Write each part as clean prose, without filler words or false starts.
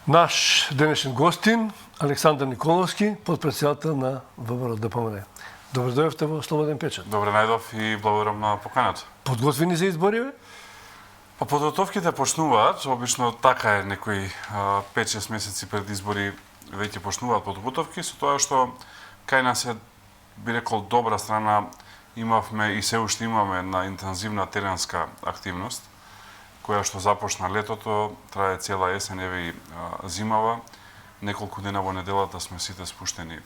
Наш денешен гостин Александар Николовски, подпредседател на ВМРО-ДПМНЕ. Добре дојавте во Слободен печат. Добре најдов и благодарам на поканата. Подготвени за избори, бе? Па подготовките почнуваат, обично така е, некои 5-6 месеци пред избори веќе почнуваат подготовки, со тоа што кај нас е, би рекол, добра страна, имавме и се уште имаме на интензивна теренска активност, која што започна летото, трае цела есен, еве и зимава. Неколку дена во неделата сме сите спуштени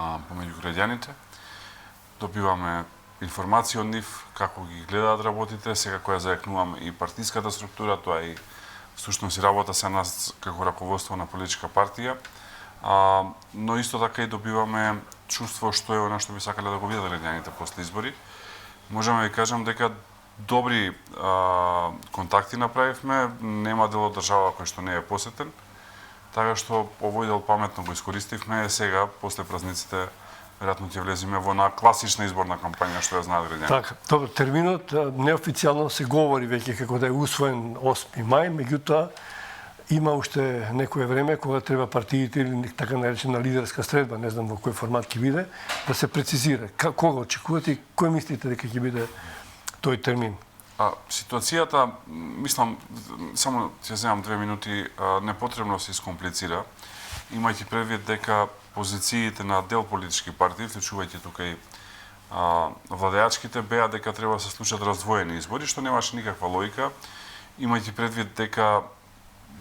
помеѓу граѓаните. Добиваме информација од нив, како ги гледаат работите, сега која зајакнуваме и партиската структура, тоа и всушност и работа се нас како раководство на политичка партија. Но исто така и добиваме чувство што е она што би сакале да го видат граѓаните после избори. Можеме да ви кажам дека добри контакти направивме, нема дел од држава кој што не е посетен, така што овој дел паметно го искористивме, сега после празниците веројатно ќе влеземе во една класична изборна кампања што ја знаат граѓаните. Така, добро, терминот неофицијално се говори веќе како да е усвоен 8 мај, меѓутоа има уште некое време кога треба партиите или така наречена лидерска средба, не знам во кој формат ќе биде, да се прецизира. Кога очекувате и кој мислите дека ќе биде тој термин? Ситуацијата, мислам, само ќе земам 2 минути, непотребно се искомплицира, имајќи предвид дека позициите на дел политички партии, вклучувајќи тука и владеачките, беа дека треба да се случат раздвоени избори, што немаше никаква логика, имајќи предвид дека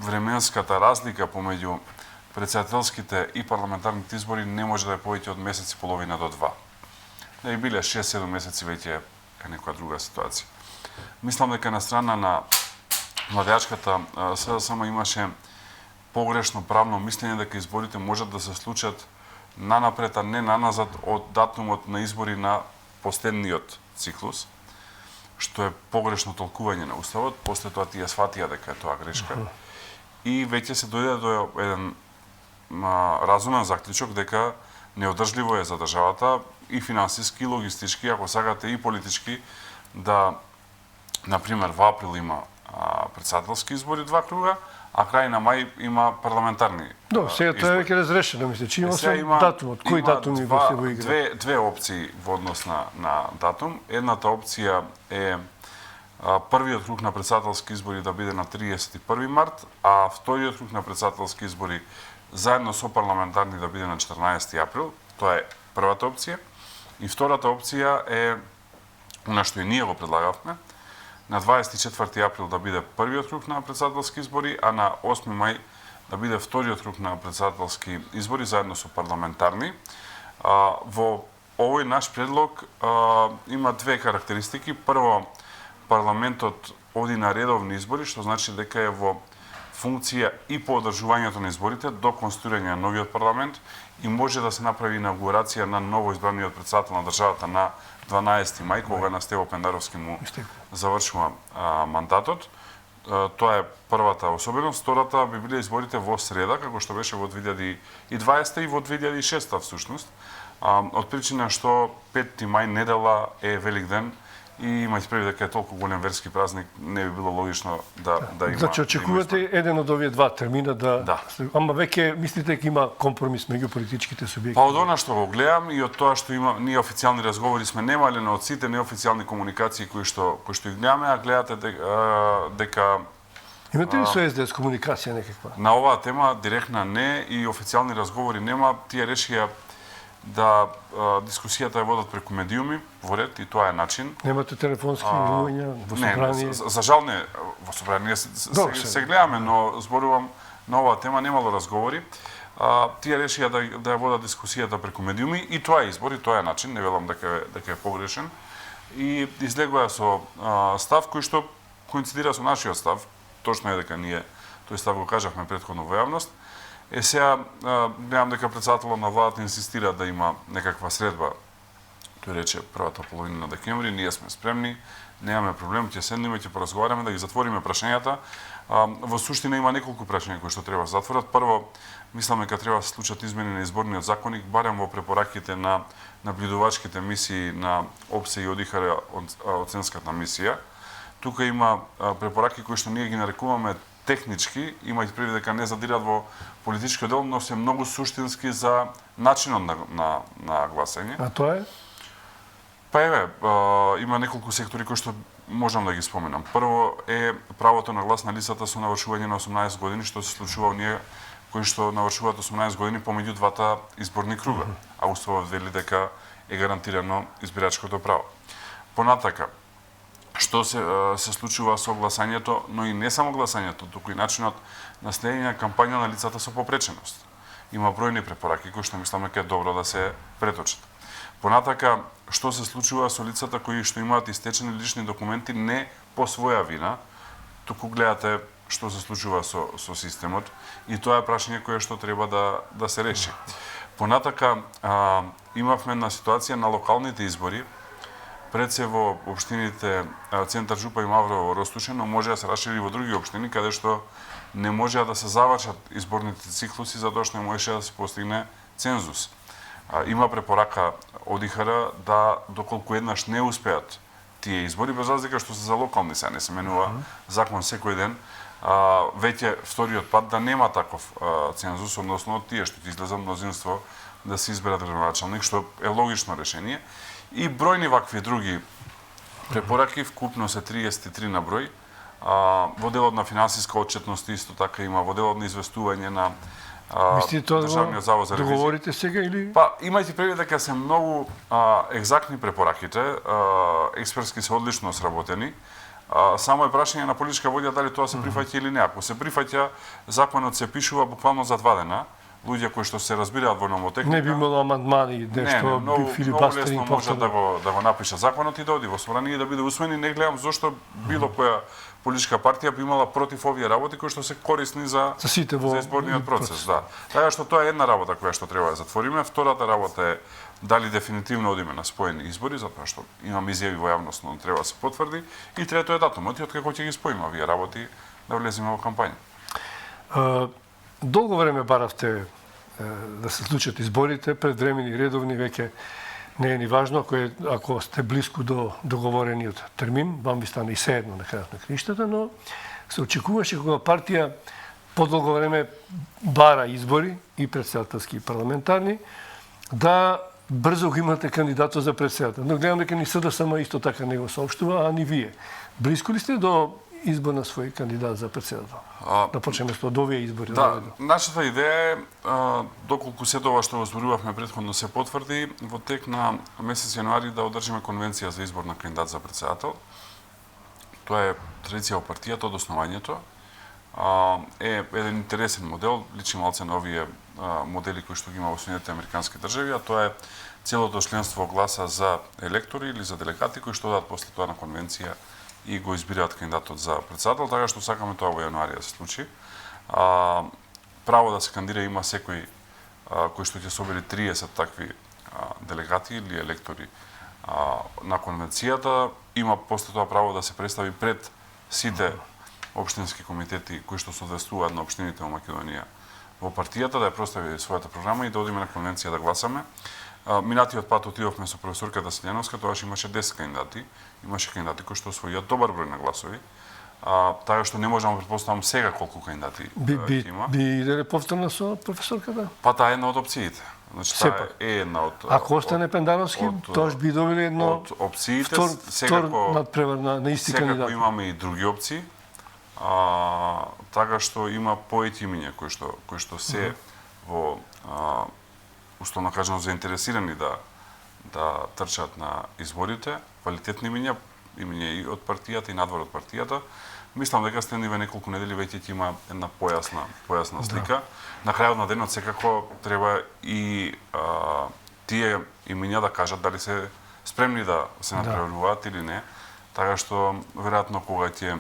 временската разлика помеѓу претседателските и парламентарните избори не може да е повеќе од месец и половина до 2. Да и биле 6-7 месеци веќе е некоја друга ситуација. Мислам дека на страна на владеачката само имаше погрешно правно мислење дека изборите можат да се случат нанапред, а не наназад од датумот на избори на последниот циклус, што е погрешно толкување на Уставот. После тоа тие сватија дека е тоа грешка. И веќе се дојде до еден разумен заклучок дека неодржливо е за државата и финансиски, и логистички, ако сакате и политички, да, например, во април има претседателски избори 2 круга, а крај на мај има парламентарни избори. Сега тоа е веќе разрешено, мисля, че има датумот. Кои датуми го се во игра? Две опции во однос на датум. Едната опција е првиот круг на претседателски избори да биде на 31 март, а вториот круг на претседателски избори заедно со парламентарни да биде на 14 април. Тоа е првата опција. И втората опција е она што и ние го предлагавме, на 24 април да биде првиот круг на претседателски избори, а на 8 мај да биде вториот круг на претседателски избори заедно со парламентарни. Во овој наш предлог има две карактеристики. Прво, парламентот оди на редовни избори, што значи дека е во функција и по одржувањето на изборите до конституирање на новиот парламент и може да се направи инаугурација на ново избраниот претседател на државата на 12 мај, кога на Стево Пендаровски му завршува мандатот. Тоа е првата особеност. Втората би биле изборите во среда, како што беше во 2020 и во 2006 всушност. Од причина што 5 мај недела е велик ден и имајте предвид дека е толку голем верски празник, не би било логично да има. Значи очекувате еден од овие два термина да. Ама веќе мислите дека има компромис меѓу политичките субјекти? Па од она што го гледам и од тоа што има, ние официјални разговори сме немале, но од сите неофицијални комуникации кои што ги гледаме, а гледате дека имате ли со СДС комуникација некаква? На оваа тема директна не и официјални разговори нема. Тие решија да дискусијата ја водат преку медиуми во ред и тоа е начин. Немате телефонски јавувања во собрание? Не, за жал не. Во собрание се гледаме, но зборувам на оваа тема немало разговори. Тие решија да ја водат дискусијата преку медиуми и тоа е избор и тоа е начин, не велам дека е погрешен. И излегоа со став кој што коинцидира со нашиот став. Точно е дека ние тој став го кажавме претходно во јавност. Сега гледам дека претседателот на владата инсистира да има некаква средба. Тој рече првата половина на декември, ние сме спремни, немаме проблем, ќе седнеме, ќе поразговараме, да ги затвориме прашањата. Во суштина има неколку прашања кои што треба да се затворат. Прво, мислам дека треба да се случат измени на изборниот законник, барем во препораките на наблюдувачките мисии на ОПСЕ и ОДИХР оценската мисија. Тука има препораки кои што ние ги нарекуваме технички, имајќи предвид дека не задират во политичкиот дел, но се многу суштински за начинот на гласање. А тоа е? Па еве, има неколку сектори кои што можам да ги споменам. Прво е правото на глас на лицата со навршување на 18 години, што се случува оние кои што навршуваат 18 години помеѓу двата изборни круга, а уставот вели дека е гарантирано избирачкото право. Понатака, што се случува со гласањето, но и не само гласањето, туку и начинот на следење на кампања на лицата со попреченост. Има бројни препораки кои што мислам дека е добро да се преточат. Понатака, што се случува со лицата кои што имаат истечени лични документи не по своја вина, туку гледате што се случува со системот и тоа е прашање кое што треба да се реши. Понатака, имавме на ситуација на локалните избори, пред се во општините Центар Жупа и Маврово Ростушено, може да се расшири во други општини, каде што не можеа да се завршат изборните циклуси, затоа што не можеше да се постигне цензус. Има препорака од ИХР да, доколку еднаш не успеат тие избори, без разлика што се за локални, се не се менува закон секој ден, веќе вториот пат да нема таков цензус, односно тие што ќе излезат мнозинство да се изберат градоначалник, што е логично решение. И бројни вакви други препораки, вкупно се 33 на број. Во делот на финансиска отчетност исто така има, во делот на известување на Државниот завод за ревизија. Договорите сега или? Па, имајте предвид дека се многу екзактни препораките, експертски се одлично сработени. Само е прашање на политичка волја дали тоа се прифаќа или не. Ако се прифаќа, законот се пишува буквално за 2 дена. Луѓе кои што се разбираат во номотехника. Не би имало амандмани, нешто би филибастеринг лесно може да го напише законот и да оди во собрание и да биде усвоен, и не гледам зошто било која политичка партија би имала против овие работи кои што се корисни за изборниот процес, да. Така што тоа е една работа која што треба да затвориме. Втората работа е дали дефинитивно одиме на споени избори, затоа што имам изјави во јавност, но треба да се потврди. И трето е датумот, и откако ќе ги споиме овие работи да влеземе во кампања. Долго време баравте да се случат изборите, предвремени, редовни, веќе не е ни важно, ако сте близко до договорениот термин, вам ви стане и седно на крајот на кништата, но се очекуваше кога партија подолго време бара избори, и претседателски и парламентарни, да брзо го имате кандидатот за претседател. Но гледам дека ни СДСМ исто така не го соопштува, а ни вие. Близко ли сте до избор на свој кандидат за претседател? Да почнеме со овие избори. Да, нашата идеја е, доколку се тоа што го зборувавме претходно се потврди, во тек на месец јануари да одржиме конвенција за избор на кандидат за претседател. Тоа е традиција во партијата од основањето. Е еден интересен модел, личи малце на овие модели кои што ги има во Соединетите американски држави, а тоа е целото членство гласа за електори или за делегати кои што одат после тоа на конвенција и го избираат кандидатот за претседател, така што сакаме тоа во јануари да се случи. Право да се кандидира има секој кој што ќе собери 30 такви делегати или електори на конвенцијата, има после тоа право да се представи пред сите општински комитети кои што соодветствуваат на општините во Македонија во партијата, да ја представи својата програма и да одиме на конвенција да гласаме. Минатиот пат отидовме со професорката Селјановска, тогаш имаше 10 кандидати. Имаше кандидати кои што освојат добар број на гласови. Така што не можам да претпоставам сега колку кандидати има. Би иделе повторно со професорката? Па таа е една од опциите. Значи таа е една од... Ако остане Пендановски, тоаш би добили едно од опциите, втор надпревар на исти кандидати. Секако имаме и други опции. Така што има поети имиња кои што се во условно кажано заинтересирани да трчат на изборите, квалитетни имиња и од партијата и надвор од партијата. Мислам дека следниве неколку недели веќе ќе има една појасна слика. На крајот на денот секако треба и тие имиња да кажат дали се спремни да се натпреваруваат или не. Така што веројатно кога ќе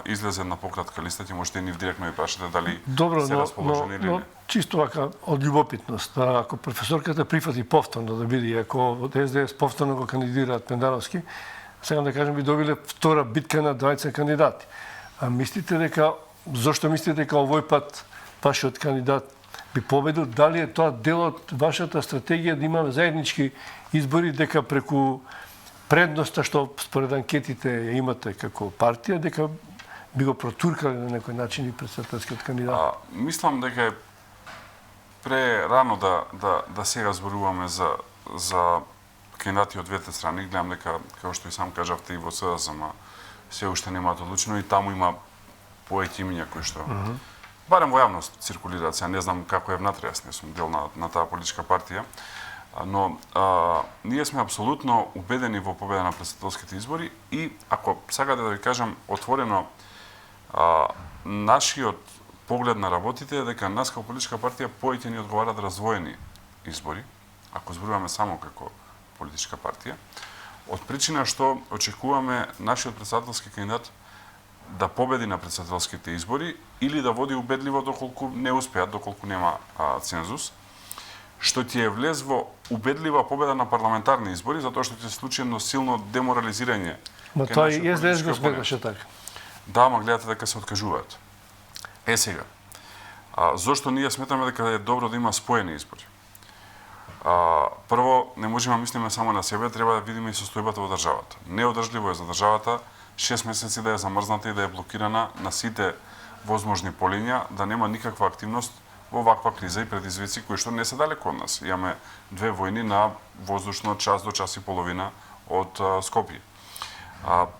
излезе на пократка листа ќе можете и нив директно ви прашате дали се расположени или не. Чисто вака од љубопитност, ако професорката прифати повторно да биде, ако од СДС повторно го кандидираат Пендановски, сега да кажем би добиле втора битка на 20 кандидати. А мислите дека зошто мислите дека овој пат вашиот кандидат би победил? Дали е тоа дел од вашата стратегија да имаме заеднички избори, дека преку предноста што според анкетите ја имате како партија, дека би го протуркале на некој начин и председателскиот кандидат? Мислам дека е прерано да сега зборуваме за кандидати од двете страни. Гледам дека, како што и сам кажавте, и во СДСМ се уште немаат одлучено и таму има повеќе имиња кои што барем во јавност циркулираат. Сега не знам како е внатре, јас не сум дел на таа политичка партија, но ние сме апсолутно убедени во победа на претседателските избори и ако сакате да ви кажам отворено, нашиот поглед на работите е дека нас како политичка партија повеќе ни одговарат раздвоени избори, ако зборуваме само како политичка партија, од причина што очекуваме нашиот претседателски кандидат да победи на претседателските избори или да води убедливо доколку не успеат, доколку нема цензус, што ќе влез во убедлива победа на парламентарни избори, затоа што ќе се случи едно силно деморализирање. Ма тоа и СДС го сметаше така. Да, ма гледате дека се откажуваат. Сега, зошто ние сметаме дека е добро да има споени избори? Прво, не можеме да мислиме само на себе, треба да видиме и состојбата во државата. Неодржливо е за државата 6 месеци да е замрзната и да е блокирана на сите возможни полиња, да нема никаква активност во ваква криза и предизвици кои што не се далеко од нас. Имаме две војни на воздушно час до час и половина од Скопје.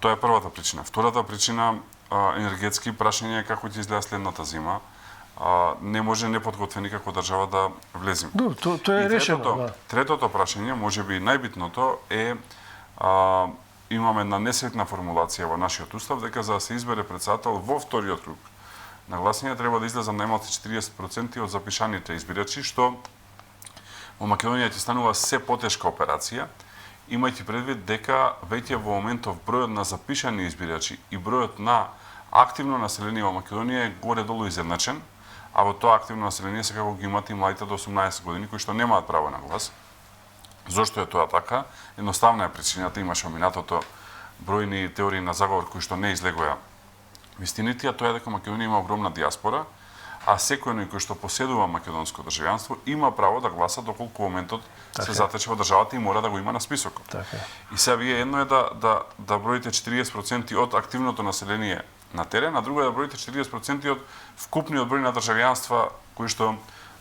Тоа е првата причина. Втората причина, енергетски прашање како ќе изгледа следната зима. Не може неподготвени како држава да влеземе. Тоа е решено. Третото прашање, можеби најбитното, е имаме една несретна формулација во нашиот устав дека за да се избере претседател во вториот круг на гласање треба да излезат најмалку 40% од запишаните избирачи, што во Македонија ќе станува се потешка операција, имајќи предвид дека веќе во моментов бројот на запишани избирачи и бројот на активно население во Македонија е горе-долу изедначен, а во тоа активно население секако ги имате и младите до 18 години кои што немаат право на глас. Зошто е тоа така? Едноставна е причината, имаше во минатото бројни теории на заговор кои што не излегоа вистините, а тоа е дека Македонија има огромна диаспора, а секој кој што поседува македонско државјанство има право да гласа доколку моментот се затече во државата и мора да го има на списокот. И сега вие едно е да броите 40% од активното население на терен, а друго е да броите 40% од вкупниот број на државјанства кои што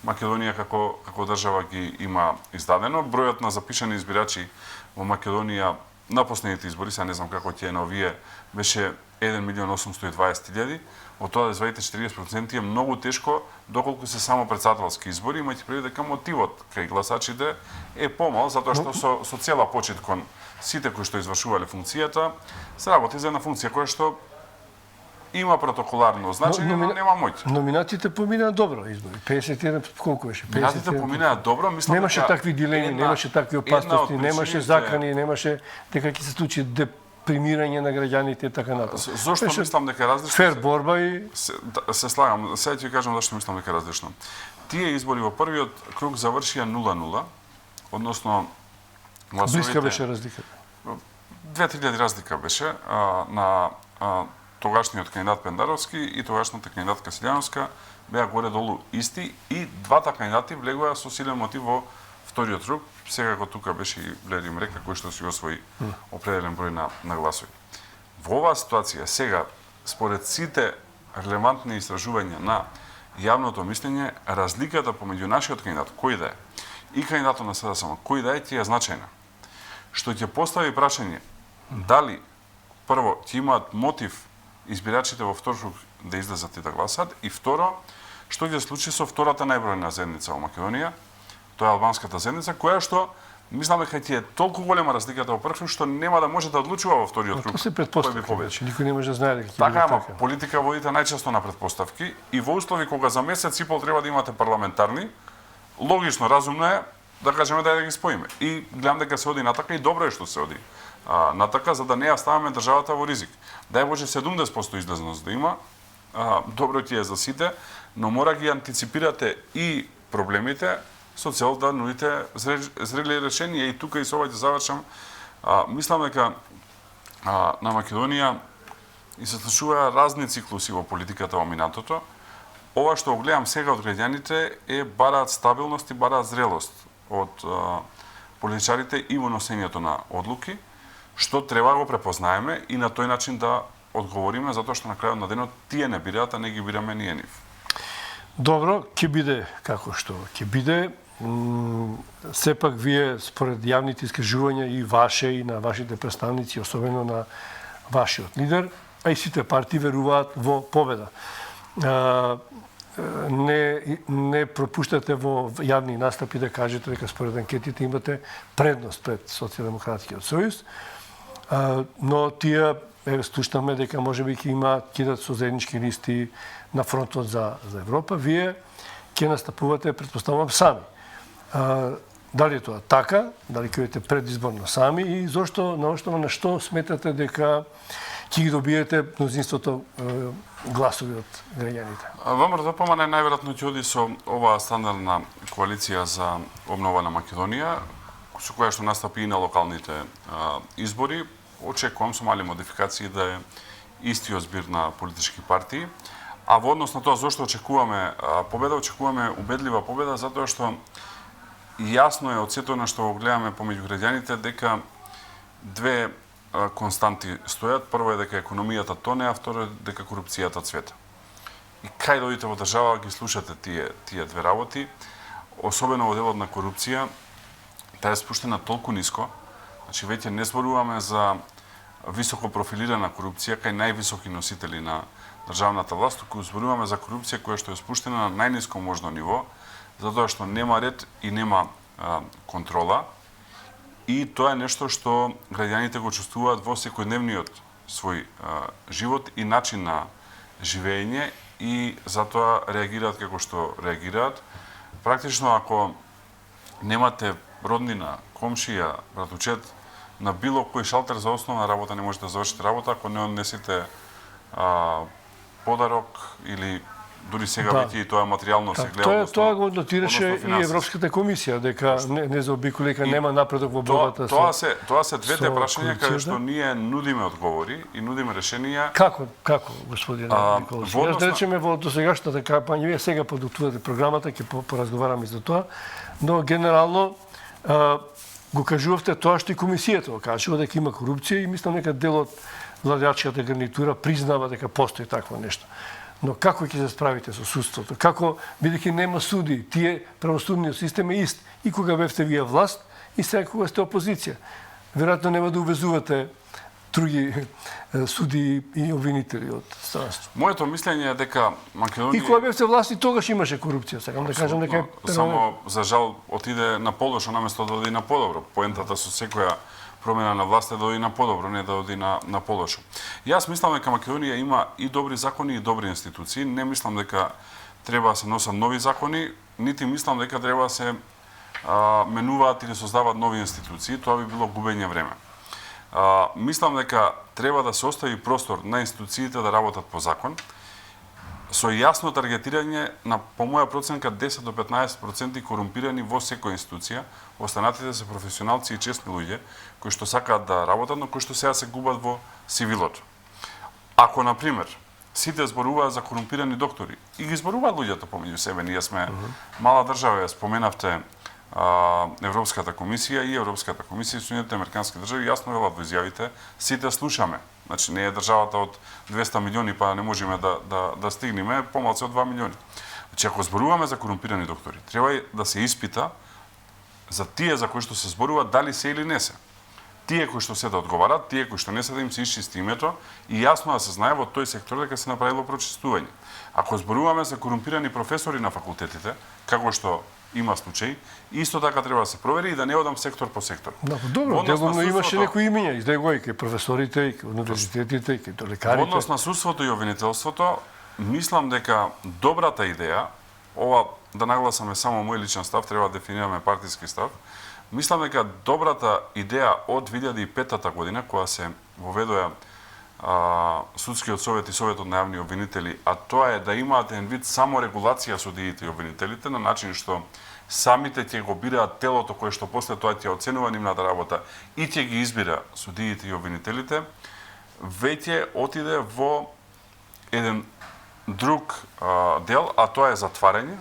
Македонија како држава ги има издадено. Бројот на запишани избирачи во Македонија на последните избори, сега не знам како ќе е на овие, беше 1.820.000. Од тоа да извадите 40% е многу тешко, доколку се само претседателски избори, имајќи предвид дека мотивот кај гласачите е помал, затоа што со цела почит кон сите кои што извршувале функцијата, се работи за една функција која што има протоколарно значење, но нема моќ. Номинатите поминаа добро избори. 51 колку беше? Номинатите поминаа добро, мислам дека немаше такви дилеми, немаше такви опасности, немаше закани, немаше дека ќе се случи депримирање на граѓаните и така натаму. Зошто мислам дека е различно? Фер борба и се слагам. Сега ќе ви кажам зашто мислам дека е различно. Тие избори во првиот круг завршија 0-0, односно гласовите... Блиска беше разликата. 2-3 разлика беше на тогашниот кандидат Пендаровски и тогашната кандидатка Силјановска беа горе-долу исти и двата кандидати влегоа со силен мотив во вториот круг. Секако тука беше и Бледи Мрека кој што си освои определен број на гласови. Во оваа ситуација сега според сите релевантни истражувања на јавното мислење, разликата помеѓу нашиот кандидат кој да е и кандидатот на СДСМ кој да е ќе е значајна. Што ќе постави прашање дали прво ќе имаат мотив избирачите во втор круг да излезат и да гласат, и второ, што ќе случи со втората најбројна заедница во Македонија, тоа е албанската заедница, која што мислам дека ќе е толку голема разликата во прв круг што нема да може да одлучува во вториот круг. Тоа се претпоставки, никој не може да знае дека ќе така, ама политика водите најчесто на претпоставки и во услови кога за месец и пол треба да имате парламентарни, логично, разумно е да кажеме да ги споиме. И гледам дека се оди натака и добро е што се оди натака, за да не ја ставаме државата во ризик. Дај Боже 70% излезност да има, добро ќе е за сите, но мора ги антиципирате и проблемите со цел да нудите зрели решенија. И тука и со ова ќе завршам. Мислам дека на Македонија и се случуваат разни циклуси во политиката во минатото. Ова што го гледам сега од граѓаните е бараат стабилност и бараат зрелост од политичарите и во носењето на одлуки, што треба да го препознаеме и на тој начин да одговориме, затоа што на крајот на денот тие не бираат, а не ги бираме ние нив. Добро, ќе биде како што ќе биде. Сепак вие според јавните искажувања и ваше и на вашите представници, особено на вашиот лидер, а и сите партии веруваат во победа. Не пропуштате во јавни настапи да кажете дека според анкетите имате предност пред Социјалдемократскиот сојуз, но тие слушнаме дека можеби ќе имаат кидат со заеднички листи на фронтот за Европа. Вие ќе настапувате, претпоставувам, сами. Дали е тоа така, дали ќе бидете предизборно сами и зошто, на основа на што сметате дека ќе ги добиете мнозинството гласови од граѓаните? ВМРО ДПМН најверојатно ќе оди со оваа стандардна коалиција за обнова на Македонија, со која што настапи и на локалните избори. Очекувам со мали модификации да е истиот збир на политички партии. А во однос на тоа зошто очекуваме победа, очекуваме убедлива победа, затоа што јасно е од сето на што го гледаме помеѓу граѓаните дека две константи стојат. Прво е дека економијата тоне, а второ е дека корупцијата цвета. И кај дојдете во држава ги слушате тие две работи, особено во делот на корупција, таа е спуштена толку ниско. Значи веќе не зборуваме за високо профилирана корупција кај највисоки носители на државната власт, туку зборуваме за корупција која што е спуштена на најниско можно ниво, затоа што нема ред и нема контрола. И тоа е нешто што граѓаните го чувствуваат во секојдневниот свој живот и начин на живење и затоа реагираат како што реагираат. Практично ако немате роднина, комшија, братучет, на било кој шалтер за основна работа не можете да завршите работа ако не однесете подарок или дури сега веќе и тоа материјално се гледа. Тоа го нотираше и Европската комисија, дека не заобиколи, дека нема напредок во борбата со Тоа се двете прашања каде што ние нудиме одговори и нудиме решенија. Како, господин Николович? Јас да речеме во досегашната кампања, вие сега подготвувате програмата, ќе поразговараме за тоа, но генерално го кажувавте тоа што и комисијата го кажува дека има корупција и мислам дека дел од владеачката гарнитура признава дека постои такво нешто. Но како ќе се справите со судството? Како, бидејќи нема суди, тие правосудниот систем е ист и кога бевте вие власт и сега кога сте опозиција. Веројатно нема да увезувате други суди и обвинители од странство. Моето мислење е дека Македонија... И кога бевте власт и тогаш имаше корупција, сакам да кажам дека само за жал отиде на полошо наместо да оди на подобро. Поентата со секоја промена на власт е да оди на подобро, не да оди на полошо. Јас мислам дека Македонија има и добри закони и добри институции. Не мислам дека треба да се носат нови закони, нити мислам дека треба да се менуваат или создаваат нови институции. Тоа би било губење време. Мислам дека треба да се остави простор на институциите да работат по закон, со јасно таргетирање на, по моја проценка, 10 до 15% корумпирани во секоја институција. Останатите се професионалци и честни луѓе, кои што сакаат да работат, но кои што сега се губат во сивилот. Ако, например, сите зборуваат за корумпирани доктори, и ги зборуваат луѓето помеѓу себе, ние сме мала држава, ја споменавте Европската комисија и Европската комисија и Соединетите американски држави јасно велат во изјавите, сите слушаме. Значи не е државата од 200 милиони па не можеме да стигнеме помалку од 2 милиони. Значи ако зборуваме за корумпирани доктори, треба и да се испита за тие за кои што се зборуваат дали се или не се. Тие кои што се да одговарат, тие кои што не се да им се исчисти името и јасно да се знае во тој сектор дека се направило прочистување. Ако зборуваме за корумпирани професори на факултетите, како што има случаи, исто така треба да се провери и да не одам сектор по сектор. Добро, делумно имаше некои имиња, издај и кај професорите, и кај универзитетите, и кај лекарите. Во однос на судството и обвинителството, мислам дека добрата идеја, ова да нагласаме само мој личен став, треба да дефинираме партиски став, мислам дека добрата идеја од 2005 година, кога се воведоа Судскиот совет и Советот на јавни обвинители, а тоа е да имаат еден вид саморегулација судиите и обвинителите на начин што самите ќе го бираат телото кое што после тоа ќе оценува нивната работа и ќе ги избира судиите и обвинителите, веќе отиде во еден друг дел, а тоа е затварање,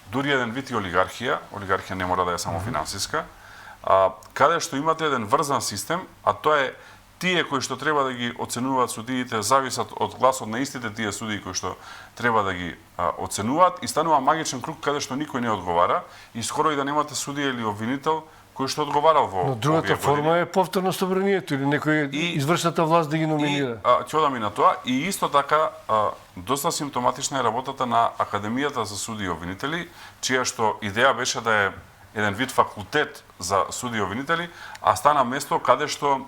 дури еден вид и олигархија не мора да е само финансиска, каде што имате еден врзан систем, а тоа е тие кои што треба да ги оценуваат судиите зависат од гласот на истите тие судии кои што треба да ги оценуваат и станува магичен круг каде што никој не одговара и скоро и да немате судија или обвинител кој што одговарал во Но другата форма е повторно собранието или некој извршната власт да ги номинира. Ќе одам и на тоа и исто така доста симптоматична е работата на Академијата за судии и обвинители, чија што идеја беше да е еден вид факултет за судии и обвинители, а стана место каде што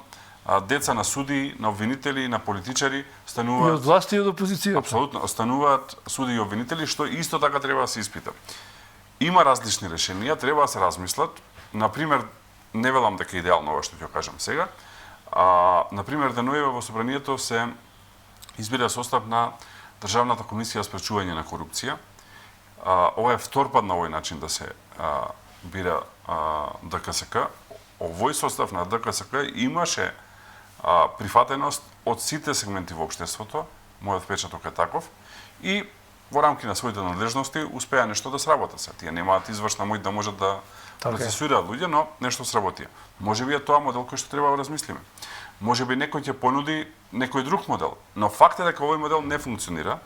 деца на судии, на обвинители, на политичари стануваат... И од власт и од опозицијата. Апсолутно, стануваат судии и обвинители, што исто така треба да се испита. Има различни решенија, треба да се размислат. Например, не велам дека е идеално ова што ќе кажам сега. Например, денојаве во собранието се избира состав на Државната комисија за спречување на корупција. Ова е втор пат на овој начин да се бира ДКСК. Овој состав на ДКСК имаше прифатеност од сите сегменти во општеството, мојот впечаток е таков, и во рамки на своите надлежности успеа нешто да сработат се. Тие немаат извршна моќ да можат да процесуираат луѓе, но нешто сработија. Можеби е тоа модел кој што треба да размислиме. Можеби некој ќе понуди некој друг модел, но факт е дека овој модел не функционира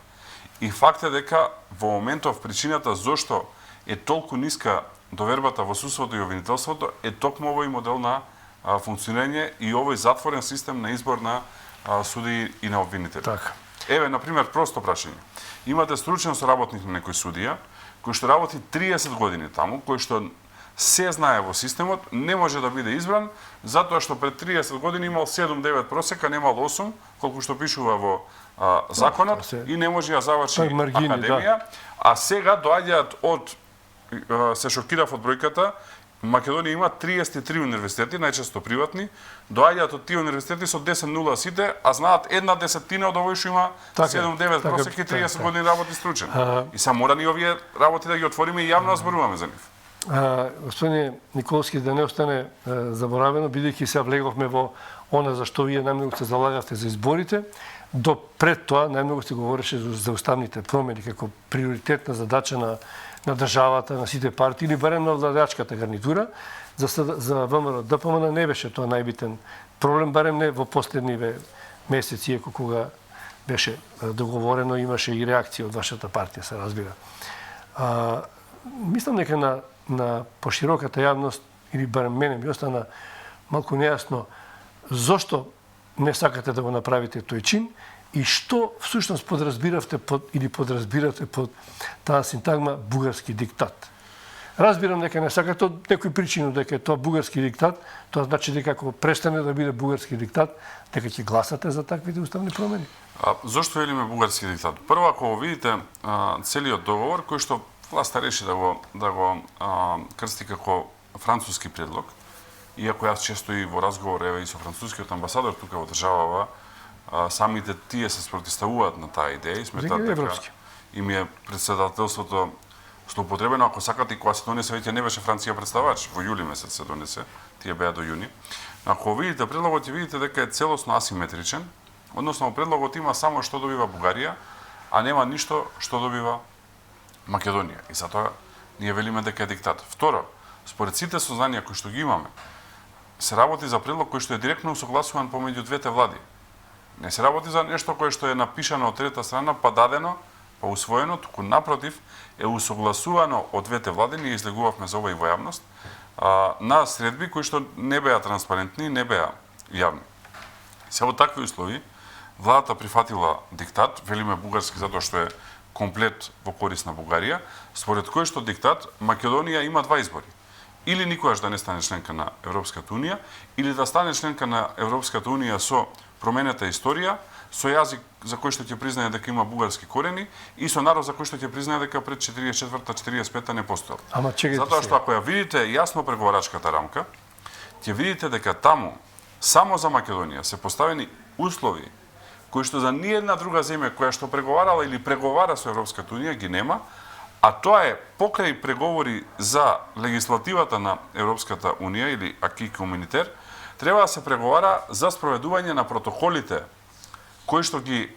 и факт е дека во моментов причината зошто е толку ниска довербата во судството и обвинителството е токму овој модел на функционирање и овој затворен систем на избор на судии и на обвинители. Така. Еве, например, просто прашање. Имате стручен соработник на некој судија, кој што работи 30 години таму, кој што се знае во системот, не може да биде избран, затоа што пред 30 години имал 7-9 просека, немал 8, колку што пишува во законот, и не може да заврши академија, а сега доаѓаат од, се шокирав од бројката, Македонија има 33 универзитети, најчесто приватни, доаѓаат од тие универзитети со 10-0 сите, а знаат 1/10 од овој што има 7-9 просек и 30 години работи стручен. И са мора ни овие работи да ги отвориме и јавно зборуваме за нив. Господине Николски, да не остане заборавено, бидејќи се влеговме во она за што вие најмногу се залагавте за изборите, до пред тоа најмногу се говореше за уставните промени како приоритетна задача на државата, на сите партии или барем на владачката гарнитура. За ВМРО ДПМН не беше тоа најбитен проблем, барем не во последниве месеци, иако кога беше договорено имаше и реакција од вашата партија, се разбира. Мислам дека на пошироката јавност, или барем мене ми остана малку нејасно зошто не сакате да го направите тој чин и што всушност подразбирате под таа синтагма бугарски диктат. Разбирам дека не сакате од некој причина дека е тоа бугарски диктат, тоа значи дека ако престане да биде бугарски диктат, дека ќе гласате за таквите уставни промени. Зошто велиме бугарски диктат? Прво, ако видите целиот договор кој што власта реши да го крсти како француски предлог, иако јас често и во разговор еве и со францускиот амбасадор тука во државава, самите тие се спротивставуваат на таа идеја и сметаат дека им е претседателството злоупотребено, ако сакате, и кога се донесе, веќе не беше Франција представач, во јули месец се донесе, тие беа до јуни. Ако видите предлогот, ќе видите дека е целосно асиметричен, односно предлогот има само што добива Бугарија, а нема ништо што добива Македонија. И затоа ние велиме дека е диктат. Второ, според сите сознанија кои што ги имаме, се работи за предлог кој што е директно усогласуван помеѓу двете влади. Не се работи за нешто кое што е напишано од трета страна, па дадено, па усвоено, туку напротив е усогласувано од двете влади, ние излегувавме за ова и во јавност, на средби кои што не беа транспарентни, не беа јавни. Се во такви услови, владата прифатила диктат, велиме бугарски затоа што е комплет во корис на Бугарија, според кој што диктат Македонија има два избори. Или никогаш да не стане членка на Европската унија, или да стане членка на Европската унија со променета историја, со јазик за кој што ќе признае дека има бугарски корени и со народ за кој што ќе признае дека пред 44-45 не постоел. Затоа што ако ја видите јасно преговарачката рамка, ќе видите дека таму само за Македонија се поставени услови кои што за ниедна друга земја која што преговарала или преговара со Европската унија ги нема, а тоа е покрај преговори за легислативата на Европската унија или аки комунитер, треба да се преговара за спроведување на протоколите кои што ги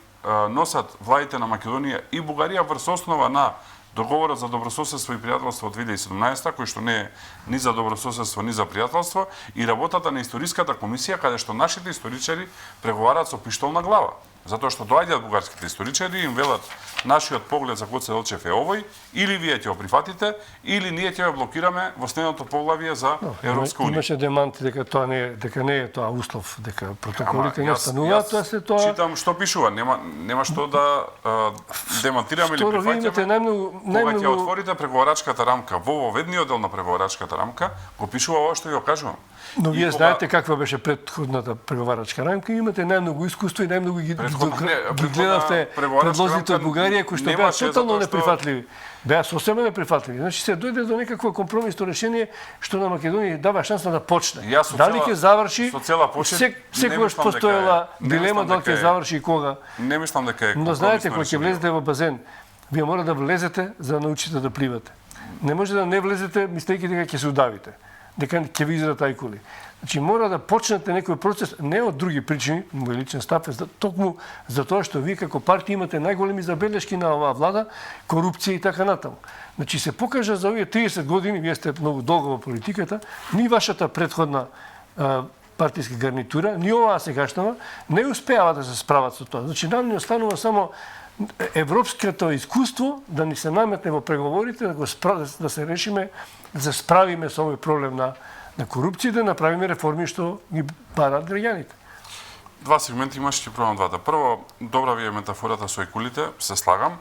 носат владите на Македонија и Бугарија врз основа на договорот за добрососедство и пријателство од 2017 кој што не е ни за добрососедство ни за пријателство и работата на историската комисија каде што нашите историчари преговараат со пиштол на глава. Затоа што доаѓаат бугарските историчари и им велат нашиот поглед за Гоце Делчев е овој, или вие ќе го прифатите, или ние ќе го блокираме во следното поглавје за Европска унија. Имаше деманти дека тоа не е тоа услов, дека протоколите не стануваат, тоа се тоа. Читам што пишува, нема што да демантираме или Второ, вие имате прифаќаме. Кога ќе отворите преговарачката рамка, во воведниот дел на преговарачката рамка, го пишува ова што ја кажувам. Но вие знаете каква беше претходната преговарачка рамка и имате најмногу искуство и најмногу ги гледавте предлозите од Бугарија кои што беа тотално неприфатливи. Беа сосема неприфатливи. Значи се дојде до некакво компромисно решение што на Македонија дава шанса да почне. Дали ќе заврши? Секогаш постоела дилема дали ќе заврши и кога. Не мислам дека е. Но знаете кога ќе влезете во базен, вие мора да влезете за да научите да пливате. Не може да не влезете мислејќи дека ќе се удавите, дека ќе ви изедат ајкули. Значи мора да почнете некој процес не од други причини, мој личен став е токму за тоа што вие како партија имате најголеми забелешки на оваа влада, корупција и така натаму. Значи се покажа за овие 30 години, вие сте многу долго во политиката, ни вашата претходна партиска гарнитура, ни оваа сегашнава не успеава да се справат со тоа. Значи нам ни останува само европското искуство да ни се наметне во преговорите, да се решиме, да се справиме со овој проблем на корупција, да направиме реформи што ги бараат граѓаните. Два сегменти имаш, ќе пробам двата. Прво, добра ви е метафората со ајкулите, се слагам,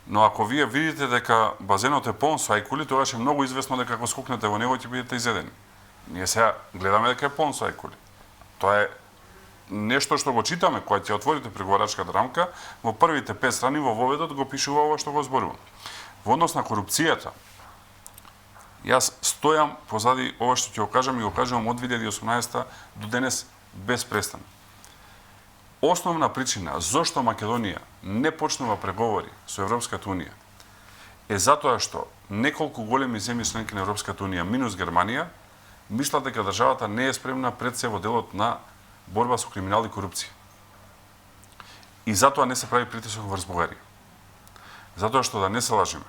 но ако вие видите дека базенот е полн со ајкули, тогаш е многу известно дека ако скокнете во него ќе бидете изедени. Ние сега гледаме дека е полн со ајкули. Тоа е нешто што го читаме кога ќе отворите преговарачката рамка, во првите 5 страни во воведот го пишува ова што го зборувам. Во однос на корупцијата, јас стојам позади ова што ќе го кажам и го кажувам од 2018 до денес без престан. Основна причина зошто Македонија не почнува преговори со Европската унија е затоа што неколку големи земји членки на Европската унија минус Германија мислат дека државата не е спремна пред се во делот на борба со криминал и корупција. И затоа не се прави притисок врз Бугарија. Затоа што да не се лажеме.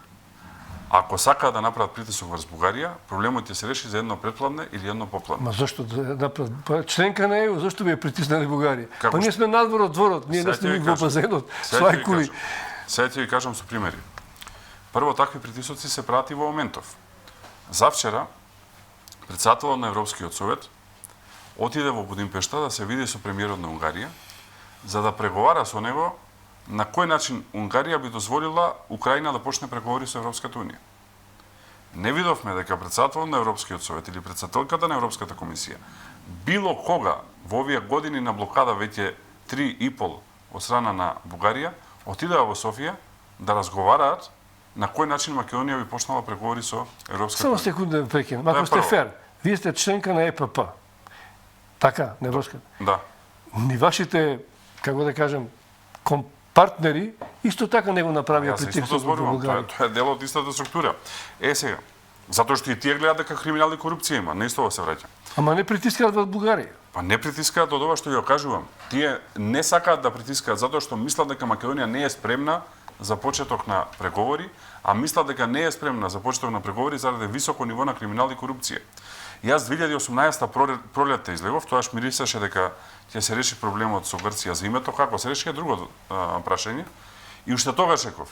Ако сакаат да направат притисок врз Бугарија, проблемот ќе се реши за едно предпладне или едно попладне. Ма зошто да направат? Членка на ЕУ, зошто би ја притиснали Бугарија? Па ние сме надвор од дворот, ние не сме во базенот, со ајкули. Сега ќе ви кажам со примери. Прво, такви притисоци се прават и во моментов. Завчера, председателот на Европскиот совет отиде во Будимпешта да се види со премиерот на Унгарија, за да преговара со него на кој начин Унгарија би дозволила Украина да почне преговори со Европската унија. Не видовме дека председателот на Европскиот совет или председателката на Европската комисија било кога во овие години на блокада веќе 3,5 од страна на Бугарија отидеа во Софија да разговараат на кој начин Македонија би почнала преговори со Европската унија. Само секунда да прекинам. Ако сте фер, вие сте членка на ЕПП. Така, на Европската. Да. Ни вашите, како да кажем, партнери исто така не го направија притисок во Бугарија. Тоа е дел од истата структура. Сега, затоа што и тие гледаат дека криминал и корупција има, не исто се враќа. Ама не притискаат во Бугарија. Па не притискаат од ова што ја кажувам. Тие не сакаат да притискаат затоа што мислат дека Македонија не е спремна за почеток на преговори, а мислат дека не е спремна за почеток на преговори заради високо ниво на криминал и корупција. Јас 2018 пролетта излегов, тоаш мирисеше дека ќе се реши проблемот со Грција за името, како се реши е друго прашање. И уште тогаш реков,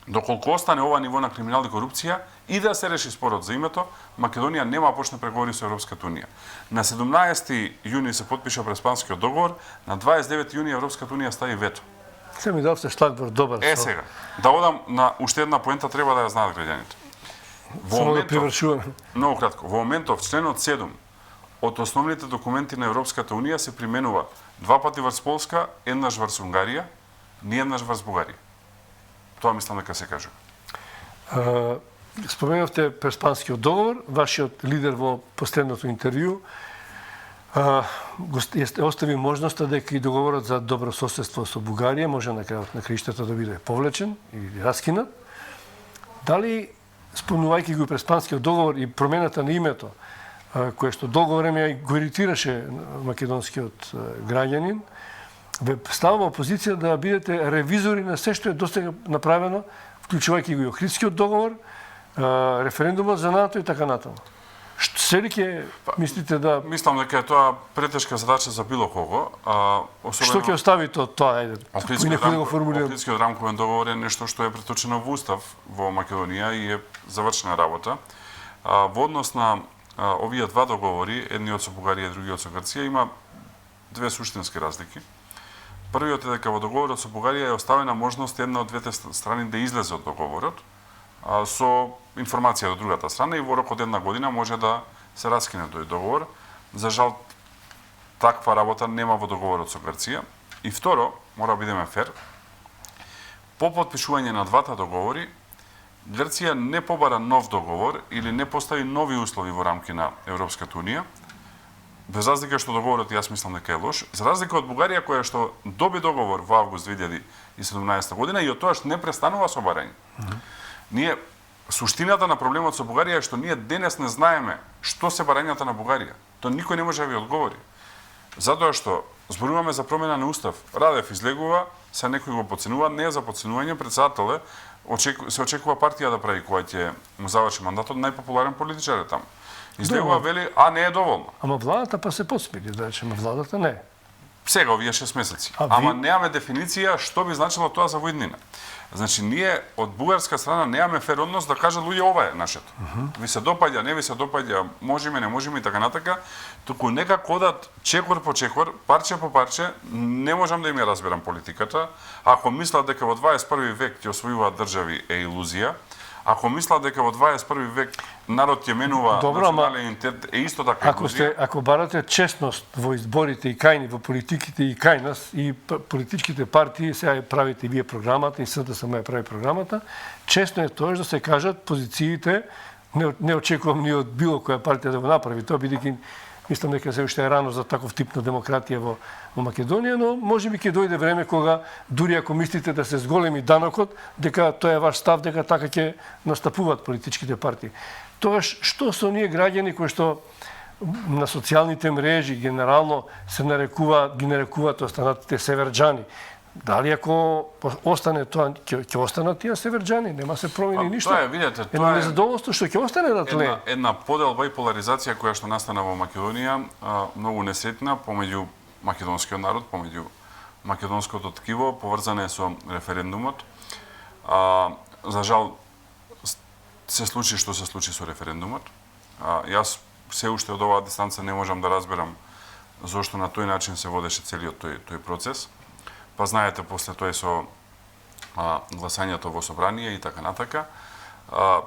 доколку остане ова ниво на криминал и корупција и да се реши спорот за името, Македонија нема почне преговори со Европската унија. На 17 јуни се потпиша Преспанскиот договор, на 29 јуни Европската унија стави вето. Се ми давте шлагбор добар. Сега, да одам на уште една поента, треба да ја знаат граѓаните. Само да привршуваме. Многу кратко. Во моментов членот 7 од основните документи на Европската унија се применува 2 пати врз Полска, еднаш врз Унгарија, ни еднаш врз Бугарија. Тоа мислам дека се кажува. Споменавте Преспанскиот договор, вашиот лидер во последното интервју остави можноста дека и договорот за добрососедство со Бугарија може на крајот на краиштата да биде повлечен или раскинат. Дали спомнувајќи го Преспанскиот договор и промената на името, кое што долго време го иритираше македонскиот граѓанин, ве става во позиција да бидете ревизори на се што е достига направено вклучувајќи го и Охридскиот договор, референдумот за НАТО и така натаму. Се ли ќе мислите да... Мислам дека е тоа претешка задача за било кого. Што ќе остави тоа, ајде, кој некој да го формулира? Охридскиот рамковен договор е нешто што е преточено во устав во Македонија и е завршена работа. Во однос на овие два договори, едниот со Бугарија и другиот со Грција, има две суштински разлики. Првиот е дека во договорот со Бугарија е оставена можност една од двете страни да излезе од договорот со информација до другата страна и во рок од една година може да се раскине тој договор. За жал, таква работа нема во договорот со Грција. И второ, мора да бидеме фер, по потпишување на двата договори, Грција не побара нов договор или не постави нови услови во рамки на Европската Унија, без разлика што договорот јас мислам дека е лош, за разлика од Бугарија која што доби договор во август 2017 година и од тоа што не престанува со барање. Ние суштината на проблемот со Бугарија е што ние денес не знаеме што се барањата на Бугарија. Тоа никој не може да ви одговори. Затоа што зборуваме за промена на устав. Радев излегува, се некој го подценува, не е за подценување, председателе се очекува партија да прави која ќе му заврши мандатот, најпопуларен политичар е таму. Излегува, вели, не е доволно. Ама владата па се посмири, да речеме, владата не. Сега, овие 6 месеци. Ама немаме дефиниција што би значило тоа за во иднина. Значи, ние од бугарска страна немаме фер однос да кажа луѓе ова е нашето. Ви се допаѓа, не ви се допаѓа, можеме, не можеме и така натака, туку некако одат чекор по чекор, парче по парче, не можам да им ја разберам политиката. Ако мислат дека во 21 век ќе освојуваат држави е илузија, ако мислат дека во 21 век народ ќе менува национален идентитет е исто така илузија. Ако барате честност во изборите и кај ни, во политиките и кај нас, и политичките партии, сега правите и вие програмата, и СДСМ ја прави програмата, честно е тоа да се кажат позициите, не очекувам ни од било која партија да го направи тоа, бидејќи мислам дека се уште е рано за таков тип на демократија во Македонија, но можеби ќе дојде време кога, дури ако мислите да се зголеми данокот, дека тоа е ваш став, дека така ќе настапуваат политичките партии. Тогаш, што со оние граѓани кои што на социјалните мрежи генерално ги нарекуваат останатите северџани? Дали ако остане тоа, ќе останат тие северџани, нема се промени ништо. Тоа е, видете, тоа е незадоволство што ќе остане да тлее. Една поделба и поларизација која што настана во Македонија, многу несретна помеѓу македонскиот народ, помеѓу македонското ткиво, поврзана е со референдумот. За жал се случи што се случи со референдумот. Јас се уште од оваа дистанца не можам да разберам зошто на тој начин се водеше целиот тој процес. Па знаете, после тоа со гласањето во собрание и така натака.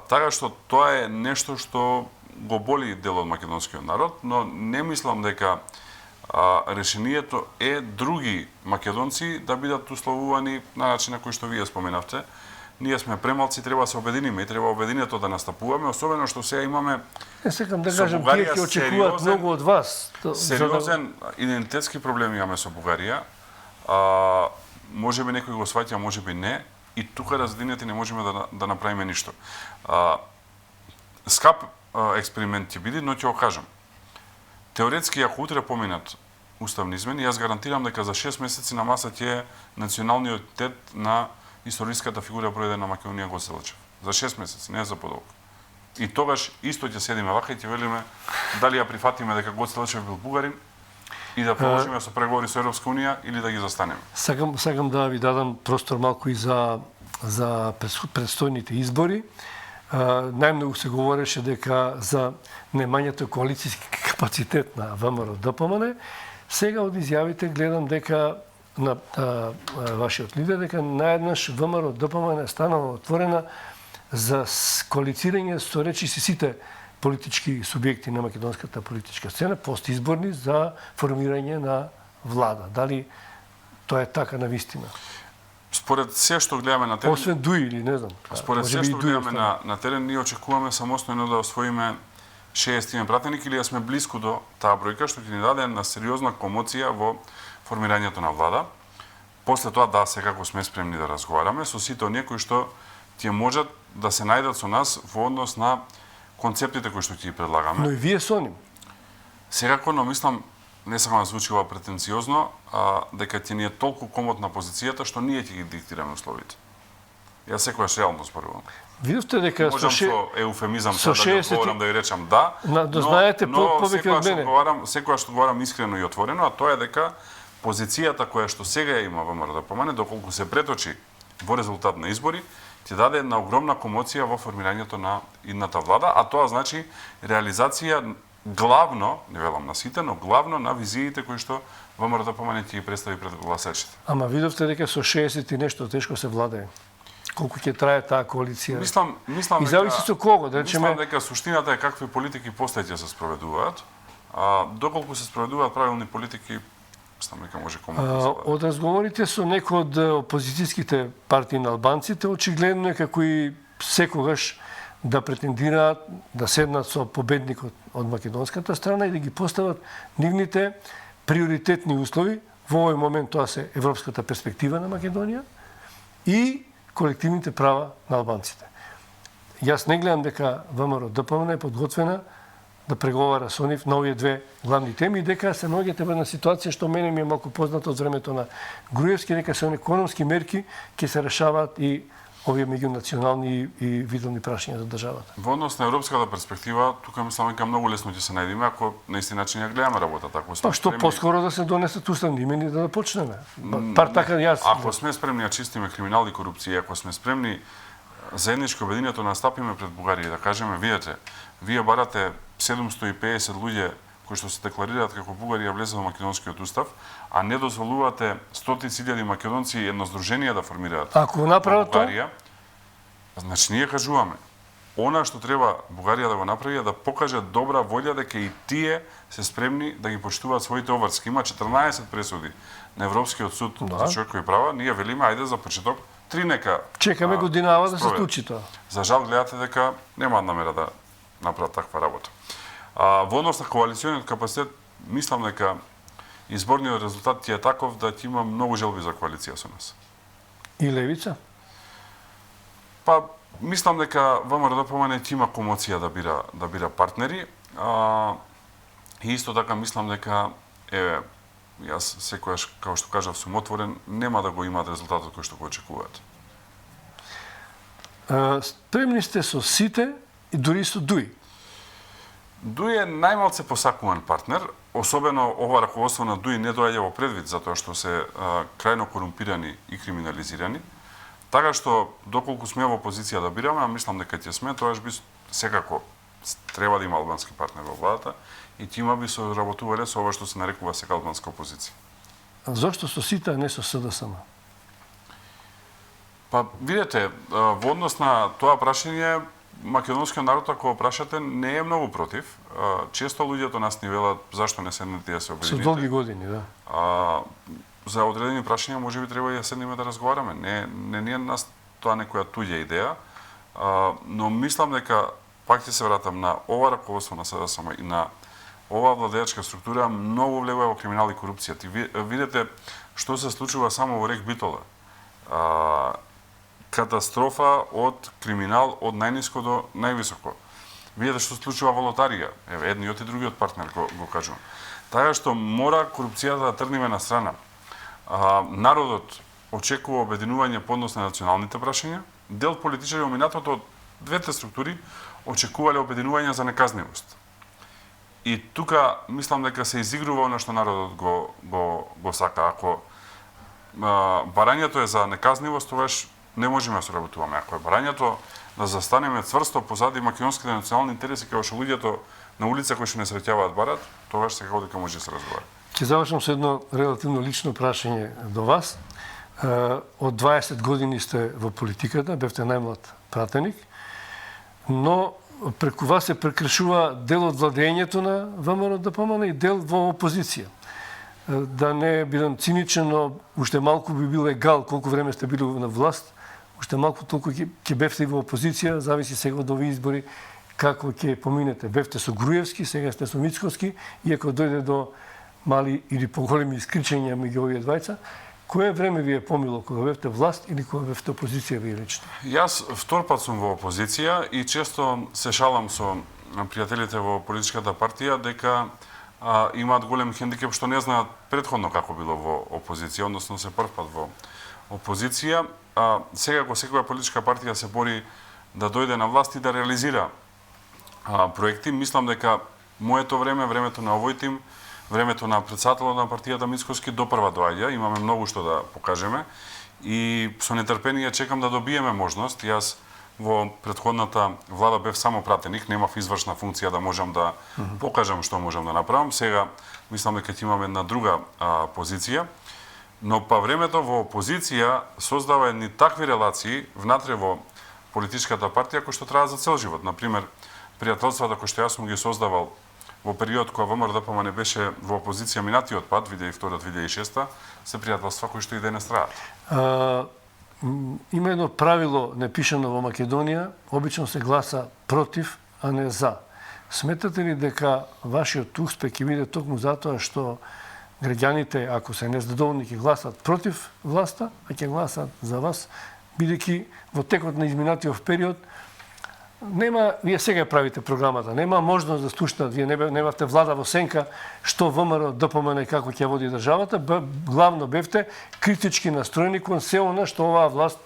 Така што тоа е нешто што го боли дел од македонскиот народ, но не мислам дека решението е други македонци да бидат условувани на начин на кој што вие споменавте. Ние сме премалци, треба да се обединиме и треба обединето да настапуваме, особено што сега имаме сакам да кажам, тие ќе очекуваат многу од вас. Сериозен идентитетски проблем имаме со Бугарија. Можеби некој го сваќа, можеби не, и тука разединети не можеме да направиме ништо. Скап експеримент ќе биде, но ќе го кажам. Теоретски, ако утре поминат уставни измени, јас гарантирам дека за 6 месеци на маса ќе е националниот идентитет на историската фигура број 1 на Македонија Гоце Делчев. За 6 месеци, не за подолго. И тогаш исто ќе седиме вака и ќе велиме дали ја прифатиме дека Гоце Делчев бил бугарин и да продолжиме со преговори со Европска Унија или да ги застанеме. Сакам да ви дадам простор малку и за предстојните избори. Најмногу се говореше дека за немањето коалицијски капацитет на ВМРО ДПМН. Сега од изјавите гледам дека на вашиот лидер дека наеднаш ВМРО ДПМН е станала отворена за коалицирање со речиси сите политички субјекти на македонската политичка сцена, постизборни за формирање на влада. Дали тоа е така на вистина? Според се што гледаме на терен... Освен ДУИ или не знам. Според се што гледаме на терен, ние очекуваме самостојно да освоиме 60 пратеник или да сме блиску до таа бројка, што ќе ни даде една сериозна комоција во формирањето на влада. После тоа, да, секако сме спремни да разговараме со сите оние кои што ќе можат да се најдат со нас во однос на концептите кои што ќе ги предлагаме. Но и вие со ним. Секако, но мислам, не сакам да звучи ова претенциозно, дека ќе ни е толку комотна позицијата што ние ќе ги диктираме условите. Јас секогаш реално зборувам. Видовте дека Можам со еуфемизам со сега да 60 одговорам да ви речам да, знаете повеќе од мене. Секогаш одговарам искрено и отворено, а тоа е дека позицијата која што сега ја има ВМРО, доколку се преточи во резултат на избори, ќе даде една огромна комоција во формирањето на идната влада, а тоа значи реализација главно, не велам на сите, но главно на визиите кои што ВМРО ќе ги представи пред гласачите. Ама видовте дека со 60 и нешто тешко се владее. Колку ќе трае таа коалиција? Мислам и зависи со кого, да речеме. Мислам дека суштината е какви политики постојат се спроведуваат, а доколку се спроведуваат правилни политики, мислам дека може комуна. Од разговорите со некои од опозицијските партии на албанците, очигледно е како и секогаш да претендираат да седнат со победникот од македонската страна и да ги постават нивните приоритетни услови. Во овој момент тоа се европската перспектива на Македонија и колективните права на албанците. Јас не гледам дека ВМРО-ДПМН е подготвена да преговара со нив на овие две главни теми и дека се наоѓате во една ситуација што мене ми е малку позната од времето на Груевски, дека со економски мерки ќе се решаваат и овие меѓунационални и видовни прашања за државата. Во однос на европската перспектива, тука мислам дека многу лесно ќе се најдеме ако наистина ќе ја гледаме работата. Па што поскоро да се донесат уставни имени да почнеме. Пар така јас. Ако сме спремни да чистиме криминал и корупција, ако сме спремни заедничко обединението да настапиме пред Бугарија и да кажеме, видете, вие барате 750 луѓе кои што се декларираат како Бугарија влезе во македонскиот устав, а не дозволувате стотици илјади македонци едно здружение да формираат. Ако направат Бугарија, значи ние кажуваме, она што треба Бугарија да го направи е да покаже добра волја дека и тие се спремни да ги поштуваат своите обврски. Има 14 пресуди на Европскиот суд за човекови права, ние велиме ајде за почеток 3 нека чекаме годинава да се случи тоа. За жал гледате дека немаат намера да направат таква работа. Во однос на коалициониот капацитет, мислам дека изборниот резултат ти е таков да ќе има многу желби за коалиција со нас. И левица? Па, мислам дека ВМРО-ДПМН ќе има комоција да бира партнери. И исто така мислам дека јас секогаш, како што кажав, сум отворен, нема да го имаат резултатот кој што го очекуваат. Спремни сте со сите и дури со ДУИ. ДУИ е најмалце посакуван партнер, особено ова раководство на ДУИ не доаѓа во предвид затоа што се крајно корумпирани и криминализирани. Така што доколку сме во позиција да бираме, а мислам дека ќе сме, тоаш би секако треба да има албански партнер во владата и тима би соработувале со ова што се нарекува сега албанска опозиција. Зошто со сите, а не со СДСМ? Па, видете, во однос на тоа прашање, македонскиот народ, ако го прашате, не е многу против. Често луѓето нас ни велат зашто не седнете да се обедините. Со долги години, да. За одредени прашања можеби треба и да седнеме да разговараме. Не ни е нас тоа некоја туѓа идеја, но мислам дека пак ќе се вратам на ова раководство на СДСМ и на ова владеачка структура многу влегува во криминал и корупција. Ти видите што се случува само во рек Битола. Катастрофа од криминал од најниско до највисоко. Видите што се случува во лотарија. Едниот и другиот партнер го кажувам. Така што мора корупцијата да тргнеме на страна. Народот очекува обединување по однос на националните прашања. Дел политичари во минатото од двете структури очекувале обединување за неказнивост. И тука мислам дека се изигрува она што народот го сака. Ако барањето е за неказнивост, тогаш не можеме да соработуваме. Ако е барањето да застанеме цврсто позади македонските национални интереси, како што луѓето на улица кои што не среќаваат барат, тогаш секако дека може да се разговара. Ќе завршам со едно релативно лично прашање до вас. Од 20 години сте во политиката, бевте најмлад пратеник, но преку вас се прекршува дел од владењето на ВМРО-ДПМН и дел во опозиција. Да не бидам циничен, но уште малку би бил егал колку време сте били на власт, уште малку толку ќе бевте и во опозиција, зависи сега од овие избори како ќе поминете. Бевте со Груевски, сега сте со Мицкоски, и ако дојде до мали или поголеми искричења меѓу овие двајца, кое време ви е помило, кога бевте власт или кога бевте опозиција ви лично? Јас втор пат сум во опозиција и често се шалам со пријателите во политичката партија дека имаат голем хендикеп што не знаат претходно како било во опозиција, односно се прв пат опозиција. Сега ако секоја политичка партија се бори да дојде на власт и да реализира проекти, мислам дека моето време, времето на овој тим, времето на председателот на партијата Мицкоски допрва доаѓа, имаме многу што да покажеме и со нетрпение чекам да добиеме можност. Јас во претходната влада бев само пратеник, немав извршна функција да можам да покажам што можам да направам. Сега мислам дека ќе имаме една друга позиција, но па времето во опозиција создава едни такви релации внатре во политичката партија кои што траат за цел живот. Например, пријателствата кои што јас сум ги создавал во период кога ВМРО-ДПМН не беше во опозиција минатиот пат, 2002-2006, се пријателства кои што и денес траат. Има едно правило непишано во Македонија, обично се гласа против, а не за. Сметате ли дека вашиот успех ќе биде токму затоа што граѓаните, ако се незадоволни, ќе гласат против власта, а ќе гласат за вас, бидејќи во текот на изминатиот период вие сега правите програмата, нема можност да слушнат, вие немавте влада во сенка што ВМРО, ДПМН како ќе води државата, главно бевте критички настроени кон се она што оваа власт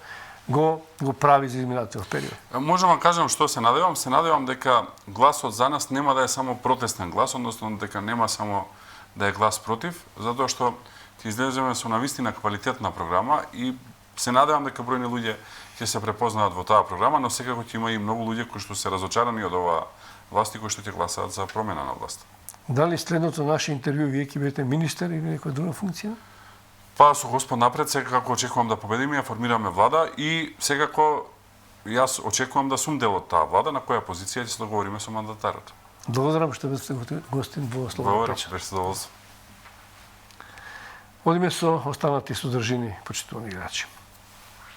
го прави за изминатиот период. Можам да кажам што се надевам. Се надевам дека гласот за нас нема да е само протестен глас, односно дека нема само да е глас против, затоа што ќе излеземе со навистина квалитетна програма и се надевам дека бројни луѓе ќе се препознаат во таа програма, но секако ќе има и многу луѓе кои што се разочарани од оваа власт и кои што ќе гласаат за промена на власт. Дали следното наше интервју вие ќе бидете министер или некоја друга функција? Па со Господ напред, секако очекувам да победиме, ја формираме влада и секако јас очекувам да сум дел од таа влада на која позиција ќе се договориме со мандатарот. Благодарам што сте гостин во Слободна преча. Беше задоволство. Одиме со останати содржини, почитувани играчи.